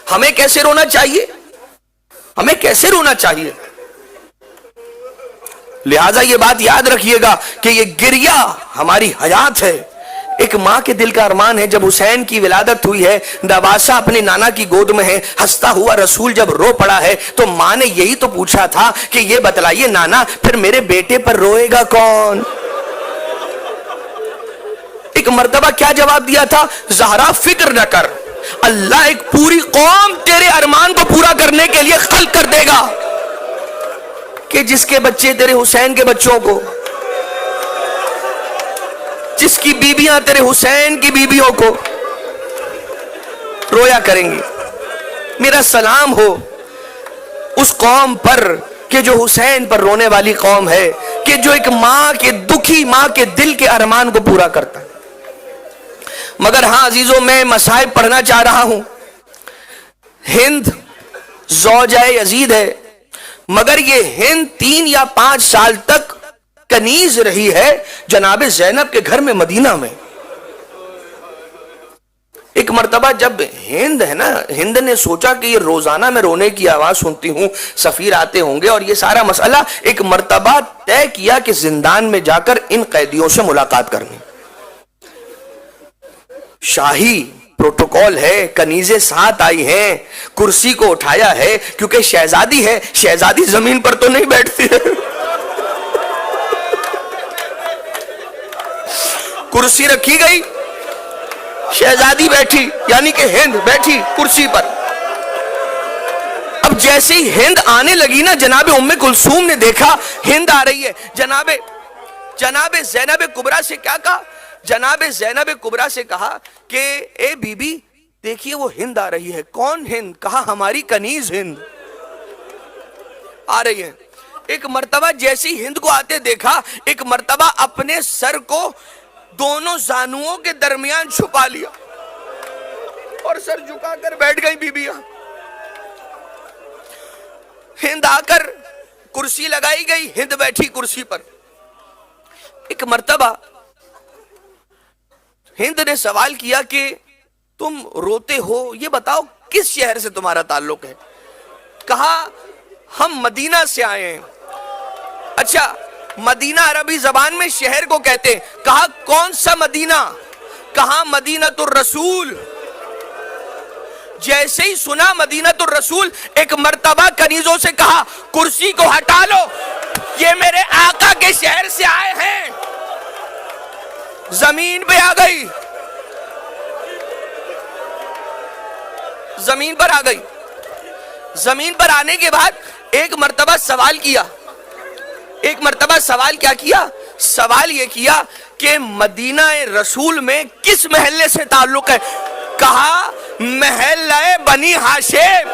ہمیں کیسے رونا چاہیے؟ ہمیں کیسے رونا چاہیے؟ لہذا یہ بات یاد رکھیے گا کہ یہ گریہ ہماری حیات ہے۔ ایک ماں کے دل کا ارمان ہے، جب حسین کی ولادت ہوئی ہے، نواسہ اپنے نانا کی گود میں ہے، ہنستا ہوا رسول جب رو پڑا ہے، تو ماں نے یہی تو پوچھا تھا کہ یہ بتلائیے نانا، پھر میرے بیٹے پر روئے گا کون؟ ایک مرتبہ کیا جواب دیا تھا؟ زہرا فکر نہ کر، اللہ ایک پوری قوم تیرے ارمان کو پورا کرنے کے لیے خلق کر دے گا، کہ جس کے بچے تیرے حسین کے بچوں کو، جس کی بیویاں تیرے حسین کی بیویوں کو رویا کریں گی۔ میرا سلام ہو اس قوم پر کہ جو حسین پر رونے والی قوم ہے، کہ جو ایک ماں کے دکھی ماں کے دل کے ارمان کو پورا کرتا ہے۔ مگر ہاں عزیزوں، میں مصائب پڑھنا چاہ رہا ہوں۔ ہند زوجہ یزید ہے، مگر یہ ہند 3 یا 5 سال تک کنیز رہی ہے جناب زینب کے گھر میں مدینہ میں۔ ایک مرتبہ جب ہند ہے نا، ہند نے سوچا کہ یہ روزانہ میں رونے کی آواز سنتی ہوں، سفیر آتے ہوں گے اور یہ سارا مسئلہ، ایک مرتبہ طے کیا کہ زندان میں جا کر ان قیدیوں سے ملاقات کرنی۔ شاہی پروٹوکول ہے، کنیزیں ساتھ آئی ہیں، کرسی کو اٹھایا ہے، کیونکہ شہزادی ہے، شہزادی زمین پر تو نہیں بیٹھتی ہے، کرسی رکھی گئی، شہزادی بیٹھی، یعنی کہ ہند بیٹھی کرسی پر۔ اب جیسے ہی ہند آنے لگی نا، جناب ام کلثوم نے دیکھا ہند آ رہی ہے، جناب زینب کبریٰ سے کیا کہا؟ جناب زینب کبریٰ سے کہا کہ اے بی بی دیکھیے وہ ہند آ رہی ہے۔ کون ہند؟ کہا ہماری کنیز ہند آ رہی ہے۔ ایک مرتبہ جیسی ہند کو آتے دیکھا، ایک مرتبہ اپنے سر کو دونوں زانوؤں کے درمیان چھپا لیا اور سر جھکا کر بیٹھ گئی بیبیاں۔ ہند آ کر کرسی لگائی گئی، ہند بیٹھی کرسی پر۔ ایک مرتبہ ہند نے سوال کیا کہ تم روتے ہو، یہ بتاؤ کس شہر سے تمہارا تعلق ہے؟ کہا ہم مدینہ سے آئے ہیں۔ اچھا، مدینہ عربی زبان میں شہر کو کہتے ہیں۔ کہا کون سا مدینہ؟ کہا مدینۃ الرسول۔ جیسے ہی سنا مدینۃ الرسول، ایک مرتبہ کنیزوں سے کہا کرسی کو ہٹا لو، یہ میرے آقا کے شہر سے آئے ہیں۔ زمین پہ آ گئی، زمین پر آ گئی۔ زمین پر آنے کے بعد ایک مرتبہ سوال کیا، ایک مرتبہ سوال کیا کیا؟ سوال یہ کیا کہ مدینہ رسول میں کس محلے سے تعلق ہے؟ کہا محلہ بنی ہاشم،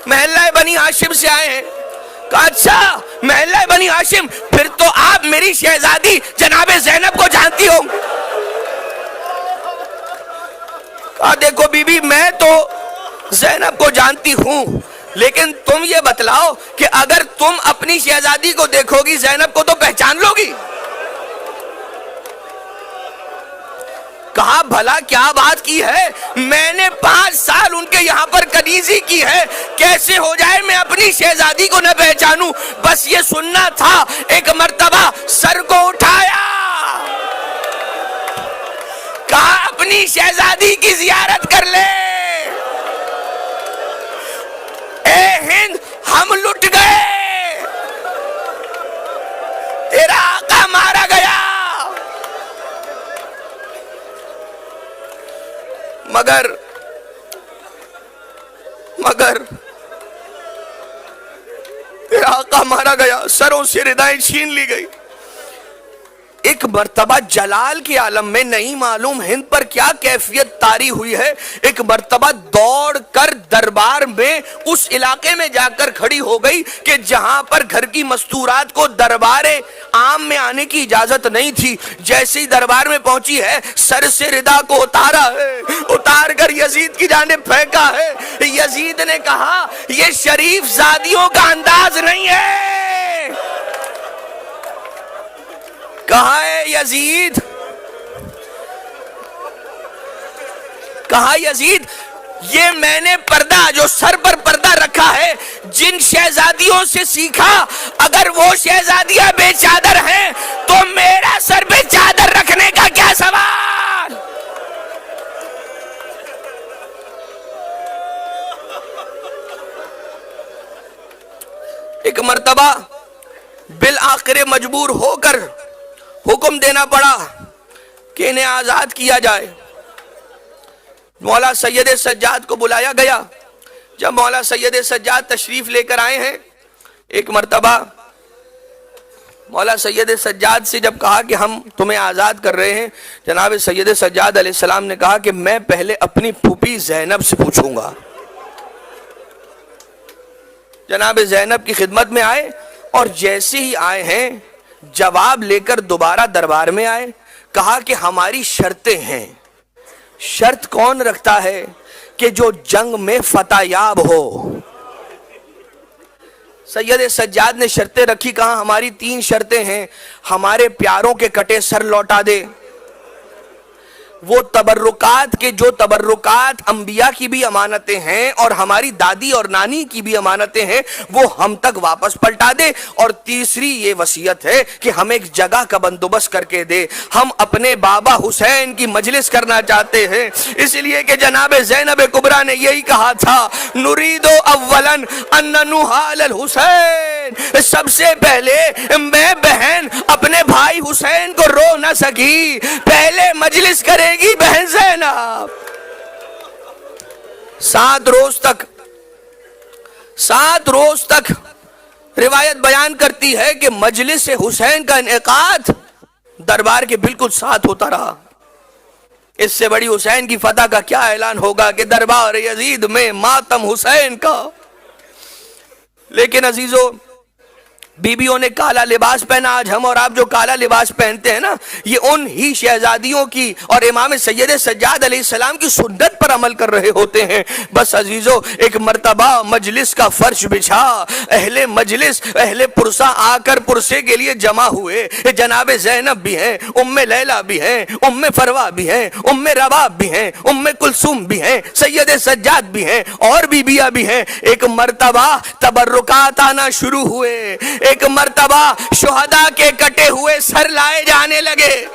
محلہ بنی ہاشم سے آئے ہیں۔ کہا اچھا محلہ بنی ہاشم، پھر تو آپ میری شہزادی جناب زینب کو جانتی ہوں۔ کہا دیکھو بی بی، میں تو زینب کو جانتی ہوں، لیکن تم یہ بتلاؤ کہ اگر تم اپنی شہزادی کو دیکھو گی زینب کو تو پہچان لو گی؟ کہا بھلا کیا بات کی ہے، میں نے 5 سال ان کے یہاں پر کنیزی کی ہے، کیسے ہو جائے میں اپنی شہزادی کو نہ پہچانوں؟ بس یہ سننا تھا۔ ایک مرتبہ سر کو اٹھایا، کہا اپنی شہزادی کی زیارت کر لے۔ اے ہند، ہم لٹ گئے، تیرا آقا مارا گیا، مگر تیرا آقا مارا گیا، سروں سے ردائیں چھین لی گئی۔ ایک مرتبہ جلال کے عالم میں نہیں معلوم ہند پر کیا کیفیت طاری ہوئی ہے، ایک مرتبہ دوڑ کر دربار میں اس علاقے میں جا کر کھڑی ہو گئی کہ جہاں پر گھر کی مستورات کو دربار عام میں آنے کی اجازت نہیں تھی۔ جیسے ہی دربار میں پہنچی ہے، سر سے ردا کو اتارا ہے، اتار کر یزید کی جانب پھینکا ہے۔ یزید نے کہا یہ شریف زادیوں کا انداز نہیں ہے۔ کہا ہے یزید، کہا یزید یہ میں نے پردہ جو سر پر پردہ رکھا ہے جن شہزادیوں سے سیکھا، اگر وہ شہزادیاں بے چادر ہیں تو میرا سر پہ چادر رکھنے کا کیا سوال؟ ایک مرتبہ بالآخر مجبور ہو کر حکم دینا پڑا کہ انہیں آزاد کیا جائے۔ مولا سید سجاد کو بلایا گیا۔ جب مولا سید سجاد تشریف لے کر آئے ہیں، ایک مرتبہ مولا سید سجاد سے جب کہا کہ ہم تمہیں آزاد کر رہے ہیں، جناب سید سجاد علیہ السلام نے کہا کہ میں پہلے اپنی پھوپھی زینب سے پوچھوں گا۔ جناب زینب کی خدمت میں آئے اور جیسے ہی آئے ہیں جواب لے کر دوبارہ دربار میں آئے، کہا کہ ہماری شرطیں ہیں۔ شرط کون رکھتا ہے کہ جو جنگ میں فتح یاب ہو؟ سید سجاد نے شرطیں رکھی، کہا ہماری 3 شرطیں ہیں۔ ہمارے پیاروں کے کٹے سر لوٹا دے، وہ تبرکات کے جو تبرکات انبیاء کی بھی امانتیں ہیں اور ہماری دادی اور نانی کی بھی امانتیں ہیں وہ ہم تک واپس پلٹا دے، اور تیسری یہ وصیت ہے کہ ہم ایک جگہ کا بندوبست کر کے دے، ہم اپنے بابا حسین کی مجلس کرنا چاہتے ہیں۔ اس لیے کہ جناب زینب کبریٰ نے یہی کہا تھا، نریدو اولا ان نحال الحسین، سب سے پہلے میں بہن اپنے بھائی حسین کو رو نہ سکی، پہلے مجلس کرے گی بہن زینب۔ 7 روز تک روایت بیان کرتی ہے کہ مجلس حسین کا انعقاد دربار کے بالکل ساتھ ہوتا رہا۔ اس سے بڑی حسین کی فتح کا کیا اعلان ہوگا کہ دربار یزید میں ماتم حسین کا۔ لیکن عزیزو، بیویوں نے کالا لباس پہنا۔ آج ہم اور آپ جو کالا لباس پہنتے ہیں نا، یہ ان ہی شہزادیوں کی اور امام سید سجاد علیہ السلام کی سنت پر عمل کر رہے ہوتے ہیں۔ بس عزیزو، ایک مرتبہ مجلس کا فرش بچھا، اہل مجلس اہل پرسہ آ کر پرسے کے لیے جمع ہوئے۔ جناب زینب بھی ہیں، ام لیلہ بھی ہیں، ام فروہ بھی ہیں، ام رباب بھی ہیں، ام کلثوم بھی ہیں، سید سجاد بھی ہیں، اور بیویاں بھی ہیں۔ ایک مرتبہ تبرکات آنا شروع ہوئے، ایک مرتبہ شہداء کے کٹے ہوئے سر لائے جانے لگے۔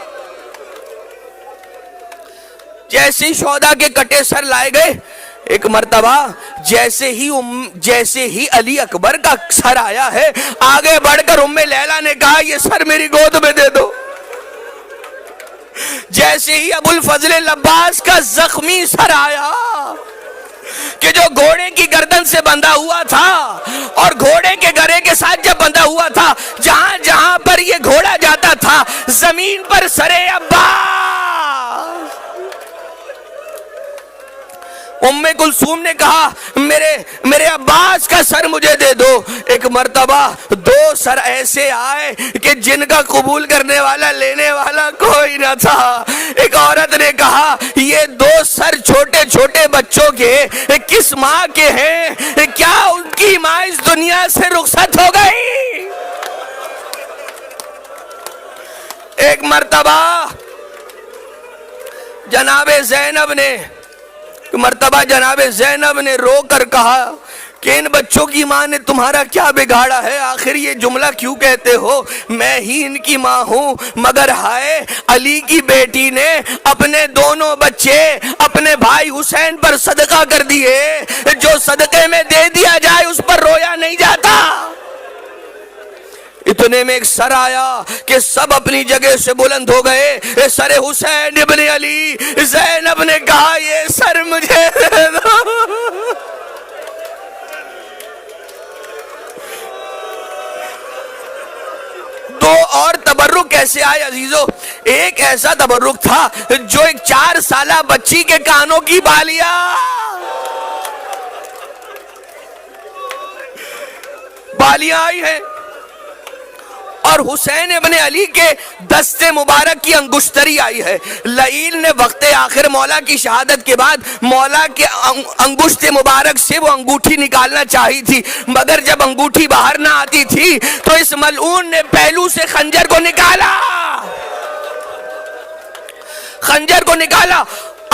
جیسے شہداء کے کٹے سر لائے گئے، ایک مرتبہ جیسے ہی علی اکبر کا سر آیا ہے، آگے بڑھ کر ام لیلہ نے کہا یہ سر میری گود میں دے دو۔ جیسے ہی ابو الفضل العباس کا زخمی سر آیا کہ جو گھوڑے کی گردن سے بندھا ہوا تھا اور گھوڑے کے گرے کے ساتھ جب بندھا ہوا تھا، جہاں جہاں پر یہ گھوڑا جاتا تھا زمین پر سر عباس۔ ام کلثوم نے کہا میرے عباس کا سر مجھے دے دو۔ ایک مرتبہ 2 سر ایسے آئے کہ جن کا قبول کرنے والا لینے والا کوئی نہ تھا۔ ایک عورت نے کہا یہ 2 سر چھوٹے چھوٹے بچوں کے کس ماں کے ہیں؟ کیا ان کی ماں اس دنیا سے رخصت ہو گئی؟ ایک مرتبہ جناب زینب نے رو کر کہا کہ ان بچوں کی ماں نے تمہارا کیا بگاڑا ہے؟ آخر یہ جملہ کیوں کہتے ہو؟ میں ہی ان کی ماں ہوں، مگر ہائے علی کی بیٹی نے اپنے دونوں بچے اپنے بھائی حسین پر صدقہ کر دیے۔ جو صدقے میں دے دیا جائے اس پر رویا نہیں جاتا۔ اتنے میں ایک سر آیا کہ سب اپنی جگہ سے بلند ہو گئے۔ سر حسین ابن علی۔ زینب نے کہا یہ سر مجھے دے دو۔ دو اور تبرک کیسے آئے عزیزو؟ ایک ایسا تبرک تھا جو ایک 4 سالہ بچی کے کانوں کی بالیاں آئی ہیں، اور حسین ابن علی کے دست مبارک کی انگشتری آئی ہے۔ لعیل نے وقت آخر مولا کی شہادت کے بعد مولا کے انگشت مبارک سے وہ انگوٹھی نکالنا چاہی تھی، مگر جب انگوٹھی باہر نہ آتی تھی تو اس ملعون نے پہلو سے خنجر کو نکالا۔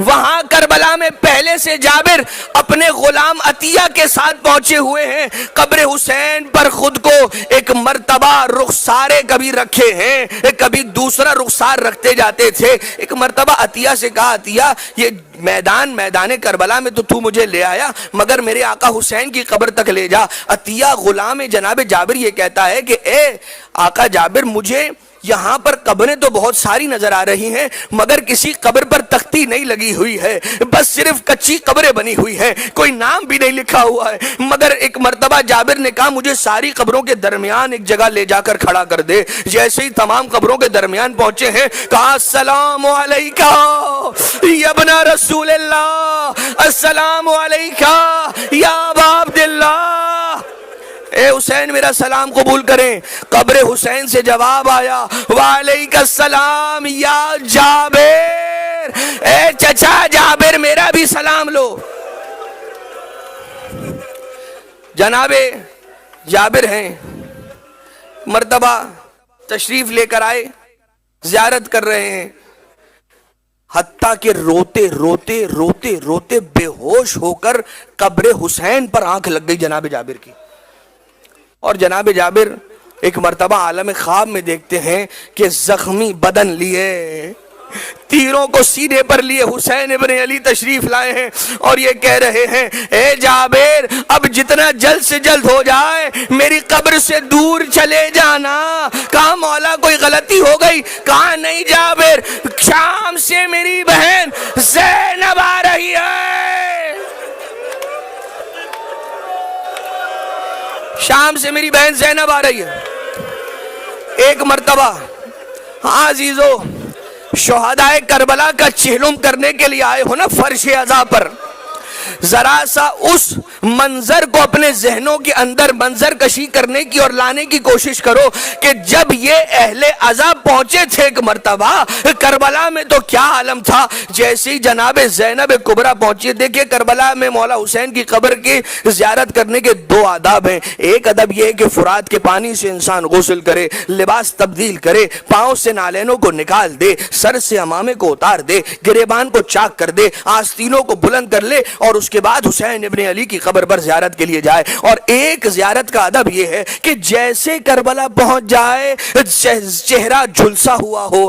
وہاں کربلا میں پہلے سے جابر اپنے غلام عطیہ کے ساتھ پہنچے ہوئے ہیں. قبر حسین پر خود کو ایک مرتبہ رخسارے کبھی رکھے ہیں, کبھی دوسرا رخسار رکھتے جاتے تھے. ایک مرتبہ عطیہ سے کہا, عطیہ یہ میدان کربلا میں تو مجھے لے آیا, مگر میرے آقا حسین کی قبر تک لے جا. عطیہ غلام جناب جابر یہ کہتا ہے کہ اے آقا جابر, مجھے یہاں پر قبریں تو بہت ساری نظر آ رہی ہیں, مگر کسی قبر پر تختی نہیں لگی ہوئی ہے, بس صرف کچی قبریں بنی ہوئی ہیں, کوئی نام بھی نہیں لکھا ہوا ہے. مگر ایک مرتبہ جابر نے کہا, مجھے ساری قبروں کے درمیان ایک جگہ لے جا کر کھڑا کر دے. جیسے ہی تمام قبروں کے درمیان پہنچے ہیں, کہا السلام علیکہ یا ابن رسول اللہ, السلام علیکہ یا ابا عبداللہ. اے حسین میرا سلام قبول کریں. قبر حسین سے جواب آیا, وعلیکم السلام یا جابر. اے چچا جابر میرا بھی سلام لو. جناب جابر ہیں, مرتبہ تشریف لے کر آئے, زیارت کر رہے ہیں, حتیٰ کہ روتے روتے روتے روتے بے ہوش ہو کر قبر حسین پر آنکھ لگ گئی جناب جابر کی. اور جناب جابر ایک مرتبہ عالم خواب میں دیکھتے ہیں کہ زخمی بدن لیے, تیروں کو سینے پر لیے حسین ابن علی تشریف لائے ہیں, اور یہ کہہ رہے ہیں, اے جابر اب جتنا جلد سے جلد ہو جائے میری قبر سے دور چلے جانا. کہا مولا کوئی غلطی ہو گئی؟ کہا نہیں جابر, شام سے میری بہن زینب آ رہی ہے, شام سے میری بہن زینب آ رہی ہے. ایک مرتبہ ہاں عزیزو, شہدائے کربلا کا چہلم کرنے کے لیے آئے ہو نا فرش عزا پر, ذرا سا اس منظر کو اپنے ذہنوں کے اندر منظر کشی کرنے کی اور لانے کی کوشش کرو کہ جب یہ اہل عذاب پہنچے تھے ایک مرتبہ کربلا میں تو کیا عالم تھا. جیسے ہی جناب زینب کبریٰ پہنچی, دیکھیں کربلا میں مولا حسین کی قبر کی زیارت کرنے کے دو آداب ہیں. ایک ادب یہ ہے کہ فرات کے پانی سے انسان غسل کرے, لباس تبدیل کرے, پاؤں سے نالینوں کو نکال دے, سر سے امامے کو اتار دے, گریبان کو چاک کر دے, آستینوں کو بلند کر لے, اور اس کے بعد حسین ابن علی کی قبر پر زیارت کے لیے جائے. اور ایک زیارت کا ادب یہ ہے کہ جیسے کربلا پہنچ جائے, چہرہ جھلسا ہوا ہو,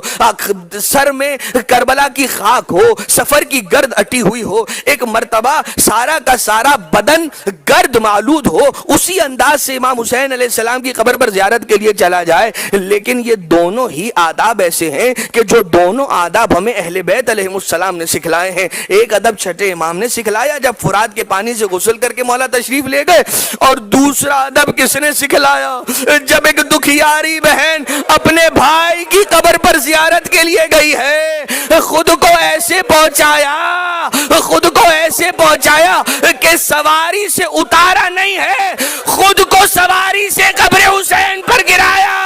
سر میں کربلا کی خاک ہو, سفر کی گرد اٹی ہوئی ہو, ایک مرتبہ سارا کا سارا بدن گرد معلود ہو, اسی انداز سے امام حسین علیہ السلام کی قبر پر زیارت کے لیے چلا جائے. لیکن یہ دونوں ہی آداب ایسے ہیں کہ جو دونوں آداب ہمیں اہل بیت علیہ السلام نے سکھلائے ہیں. ایک ادب چھٹے امام نے سکھلایا جب فرات کے پانی سے غسل کر کے مولا تشریف لے گئے, اور دوسرا ادب کس نے سکھلایا جب ایک دکھیاری بہن اپنے بھائی کی قبر پر زیارت کے لیے گئی ہے, خود کو ایسے پہنچایا کہ سواری سے اتارا نہیں ہے, خود کو سواری سے قبر حسین پر گرایا.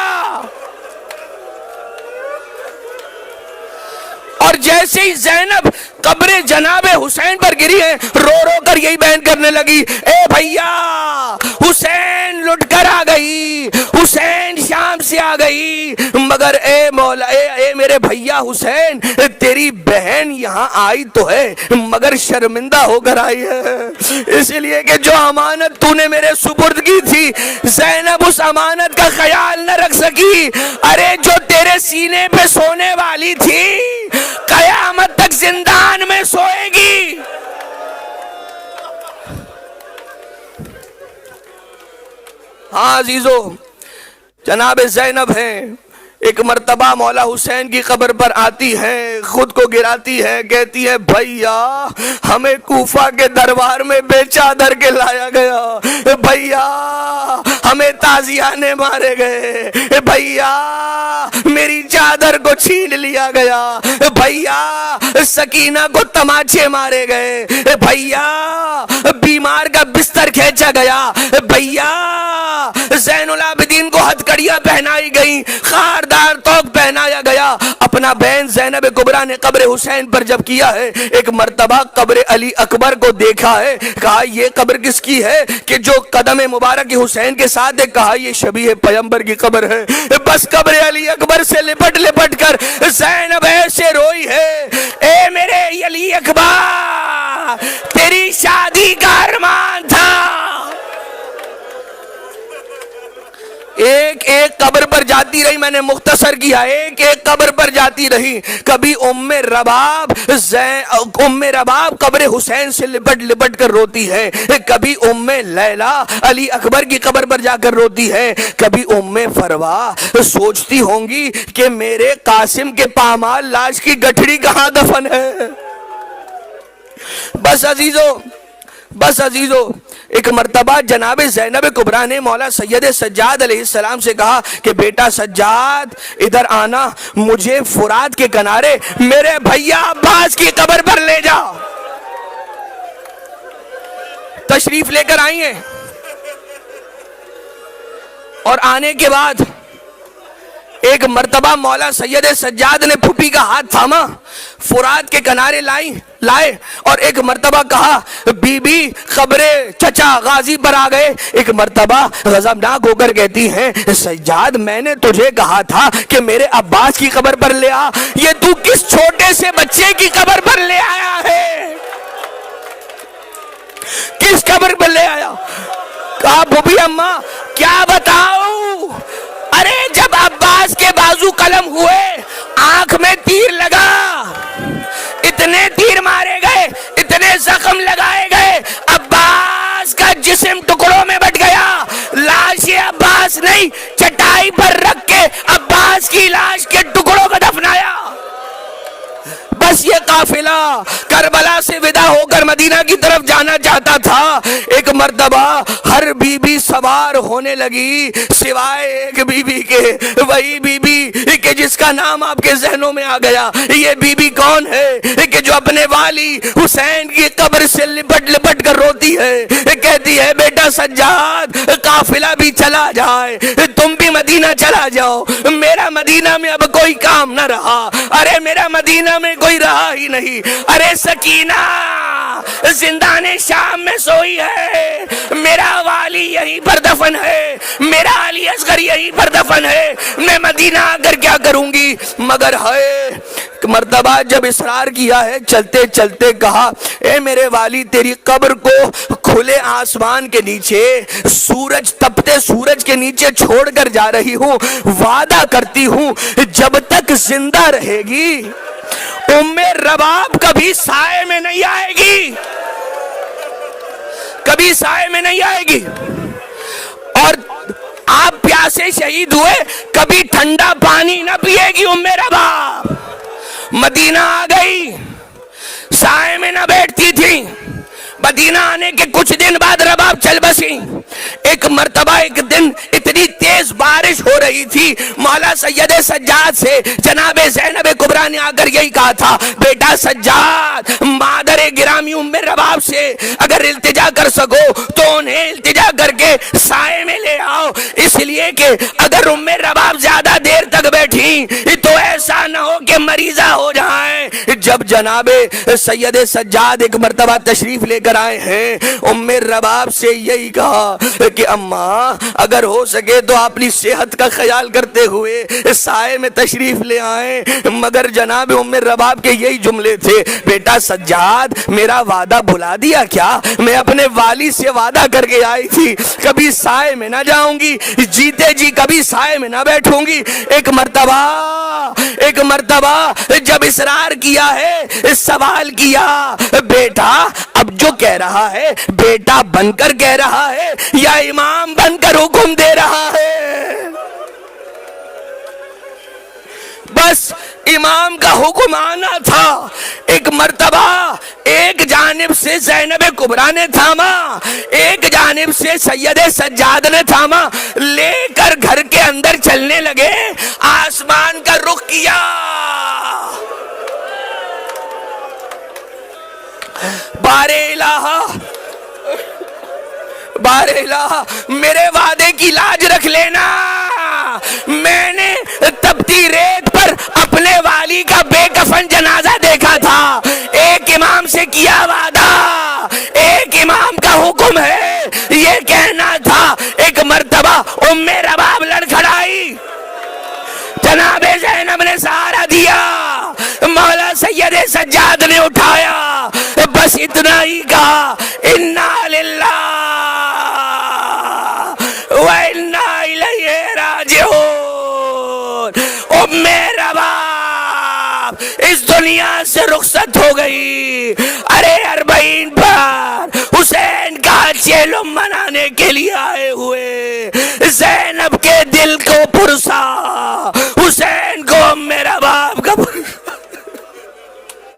اور جیسے ہی زینب قبر جناب حسین پر گری ہے, رو رو کر یہی بیان کرنے لگی, اے بھیا حسین لٹ کر آ گئی, حسین شام سے آ گئی, مگر اے مولا اے میرے بھیا حسین, تیری بہن یہاں آئی تو ہے مگر شرمندہ ہو کر آئی ہے, اس لیے کہ جو امانت تو نے میرے سپرد کی تھی زینب اس امانت کا خیال نہ رکھ سکی. ارے جو تیرے سینے پہ سونے والی تھی قیامت تک زندان میں سوئے گی. ہاں عزیزو, جناب زینب ہیں, ایک مرتبہ مولا حسین کی قبر پر آتی ہیں, خود کو گراتی ہے, کہتی ہے بھیا ہمیں کوفہ کے دربار میں بے چادر کے لایا گیا, بھیا ہمیں تازیانے مارے گئے, بھیا میری چادر کو چھین لیا گیا, بھیا سکینہ کو تماچے مارے گئے, بھیا بیمار کا بستر کھینچا گیا, بھیا زین العابدین کو ہتھکڑیاں پہنائی گئی, خاردار توق پہنایا گیا. اپنا بہن زینب کبریٰ نے قبر حسین پر جب کیا ہے, ایک مرتبہ قبر علی اکبر کو دیکھا ہے, کہا یہ قبر کس کی ہے کہ جو قدم مبارک حسین کے ساتھ ہے, کہا یہ شبیہ پیغمبر کی قبر ہے. بس قبر علی اکبر سے لپٹ کر زینب ایسے روئی ہے, اے میرے یہ علی اکبر تیری شادی کا ارمان تھا. ایک ایک قبر پر جاتی رہی, میں نے مختصر کیا, ایک ایک قبر پر جاتی رہی. کبھی ام رباب قبر حسین سے لپٹ لپٹ کر روتی ہے, کبھی ام لیلا علی اکبر کی قبر پر جا کر روتی ہے, کبھی ام فروا سوچتی ہوں گی کہ میرے قاسم کے پامال لاش کی گٹھڑی کہاں دفن ہے. بس عزیزو, ایک مرتبہ جناب زینب کبریٰ نے مولا سید سجاد علیہ السلام سے کہا کہ بیٹا سجاد ادھر آنا, مجھے فرات کے کنارے میرے بھیا عباس کی قبر پر لے جا. تشریف لے کر آئی ہیں, اور آنے کے بعد ایک مرتبہ مولا سید سجاد نے پھوپھی کا ہاتھ تھاما, فرات کے کنارے لائے, اور ایک مرتبہ کہا بی بی قبر چچا غازی پر آ گئے. ایک مرتبہ غضبناک ہو کر کہتی ہیں سجاد میں نے تجھے کہا تھا کہ میرے عباس کی قبر پر لے آ, یہ تو کس چھوٹے سے بچے کی قبر پر لے آیا ہے, کس قبر پر لے آیا. کہا بھوپھی اماں کیا بتاؤں, ارے جب عباس کے بازو قلم ہوئے, آنکھ میں تیر لگا, اتنے تیر مارے گئے, اتنے زخم لگائے گئے, عباس کا جسم ٹکڑوں میں بٹ گیا. لاش عباس نہیں, چٹائی پر رکھ کے عباس کی لاش کے ٹکڑوں کو دفنایا. بس یہ قافلہ کربلا سے ودا ہو کر مدینہ کی طرف جانا چاہتا تھا. ایک مرتبہ ہر بی بی سوار ہونے لگی سوائے ایک بی بی کے, وہی بی بی کہ جس کا نام آپ کے ذہنوں میں آ گیا. یہ بی بی کون ہے کہ جو اپنے والی حسین کی قبر سے لپٹ لپٹ کر روتی ہے, کہتی ہے بیٹا سجاد قافلہ بھی چلا جائے, تم بھی مدینہ چلا جاؤ, میرا مدینہ میں اب کوئی کام نہ رہا. ارے میرا مدینہ میں کوئی رہا ہی نہیں. ارے سکینہ زندان شام میں سوئی ہے, میرا والی یہیں پر دفن ہے, میرا علی اصغر یہیں پر دفن ہے, میں مدینہ آ کر کیا کروں گی. مگر ہے مرتبہ جب اصرار کیا ہے, چلتے چلتے کہا اے میرے والی تیری قبر کو کھلے آسمان کے نیچے, سورج تپتے سورج کے نیچے چھوڑ کر جا رہی ہوں, وعدہ کرتی ہوں جب تک زندہ رہے گی ام رباب کبھی سائے میں نہیں آئے گی, کبھی سائے میں نہیں آئے گی. اور آپ پیاسے شہید ہوئے, کبھی ٹھنڈا پانی نہ پیے گی ام رباب. مدینہ آ گئی, سائے میں نہ بیٹھتی تھی. مدینہ آنے کے کچھ دن بعد رباب چل بسی. ایک مرتبہ ایک دن اتنی تیز بارش ہو رہی تھی, مولا سید سجاد سے جناب زینب کبریٰ نے آ کر یہی کہا تھا بیٹا سجاد مادر گرامی ام رباب سے اگر التجا کر سکو تو انہیں التجا کر کے سائے میں لے آؤ, اس لیے کہ اگر ام رباب زیادہ دیر تک بیٹھی تو ایسا نہ ہو کہ مریضہ ہو جائیں. جب جناب سید سجاد ایک مرتبہ تشریف لے کر آئے ہیں, ام رباب سے یہی کہا کہ اماں اگر ہو سکے تو اپنی صحت کا خیال کرتے ہوئے سائے میں تشریف لے آئیں. مگر جناب ام رباب کے یہی جملے تھے بیٹا سجاد میرا وعدہ بھلا دیا کیا, میں اپنے والی سے وعدہ کر کے آئی تھی کبھی سائے میں نہ جاؤں گی, جیتے جی کبھی سائے میں نہ بیٹھوں گی. ایک مرتبہ جب اصرار کیا ہے, سوال کیا بیٹا اب جو کہہ رہا ہے بیٹا بن کر کہہ رہا ہے یا امام بن کر حکم دے رہا ہے. بس امام کا حکم آنا تھا. ایک مرتبہ ایک جانب سے زینب کبریٰ نے تھاما, ایک جانب سے سید سجاد نے تھاما, لے کر گھر کے اندر چلنے لگے, آسمان کا رخ کیا. بار الہ میرے وعدے کی لاج رکھ لینا, میں نے تپتی ریت پر اپنے والی کا بے کفن جنازہ دیکھا تھا. ایک امام سے کیا وعدہ, ایک امام کا حکم ہے, یہ کہنا تھا. ایک مرتبہ ام رباب لڑکھڑائی, جناب زینب نے سہارا دیا, مولا سید سجاد نے اٹھایا, بس اتنا ہی کہا انا للہ و انا الیہ راجعون۔ او میرا باپ اس دنیا سے رخصت ہو گئی۔ ارے 40 پر حسین کا چیلم منانے کے لیے آئے ہوئے، زینب کے دل کو پرسا